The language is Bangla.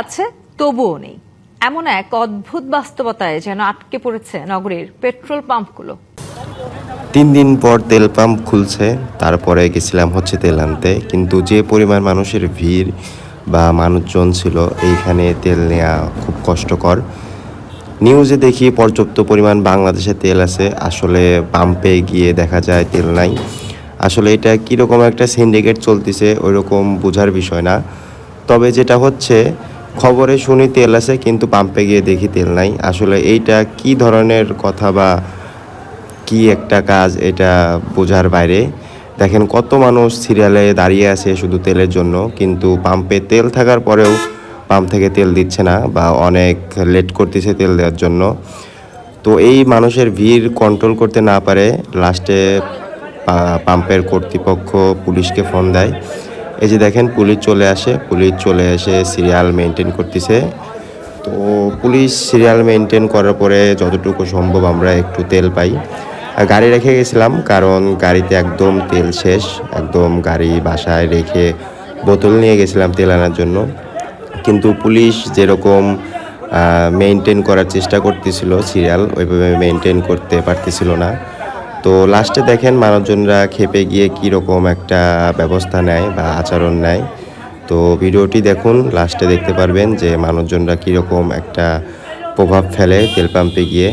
আছে তবুও নেই, এমন এক অদ্ভুত বাস্তবতায় যেন আটকে পড়েছে নগরীর পেট্রোল পাম্পগুলো। 3 দিন পর তেল পাম্প খুলছে, তারপরে গেছিলাম হচ্ছে তেল আনতে, কিন্তু যে পরিমাণ মানুষের ভিড় বা মানুষজন ছিল এইখানে তেল নেওয়া খুব কষ্টকর। নিউজে দেখি পর্যাপ্ত পরিমাণ বাংলাদেশে তেল আছে, আসলে পাম্পে গিয়ে দেখা যায় তেল নাই। আসলে এটা কীরকম একটা সিন্ডিকেট চলতেছে ওইরকম বোঝার বিষয় না। তবে যেটা হচ্ছে, খবরে শুনি তেল আছে কিন্তু পাম্পে গিয়ে দেখি তেল নাই। আসলে এইটা কি ধরনের কথা বা কি একটা কাজ, এটা বোঝার বাইরে। দেখেন কত মানুষ সিরিয়ালে দাঁড়িয়ে আছে শুধু তেলের জন্য, কিন্তু পাম্পে তেল থাকার পরেও পাম্প থেকে তেল দিচ্ছে না বা অনেক লেট করতেছে তেল দেওয়ার জন্য। তো এই মানুষের ভিড় কন্ট্রোল করতে না পারে লাস্টে পাম্পের কর্তৃপক্ষ পুলিশকে ফোন দেয়। এই যে দেখেন পুলিশ চলে এসে সিরিয়াল মেনটেন করতেছে। তো পুলিশ সিরিয়াল মেনটেন করার পরে যতটুকু সম্ভব আমরা একটু তেল পাই। গাড়ি রেখে গেছিলাম কারণ গাড়িতে একদম তেল শেষ, একদম গাড়ি বাসায় রেখে বোতল নিয়ে গেছিলাম তেল আনার জন্য। কিন্তু পুলিশ যেরকম মেনটেন করার চেষ্টা করতেছিল সিরিয়াল, ওইভাবে মেনটেন করতে পারতেছিল না। তো লাস্টে দেখেন মানুষজনরা খেপে গিয়ে কীরকম একটা ব্যবস্থা নেয় বা আচরণ নেয়। তো ভিডিওটি দেখুন, লাস্টে দেখতে পারবেন যে মানুষজনরা কীরকম একটা প্রভাব ফেলে তেল পাম্পে গিয়ে।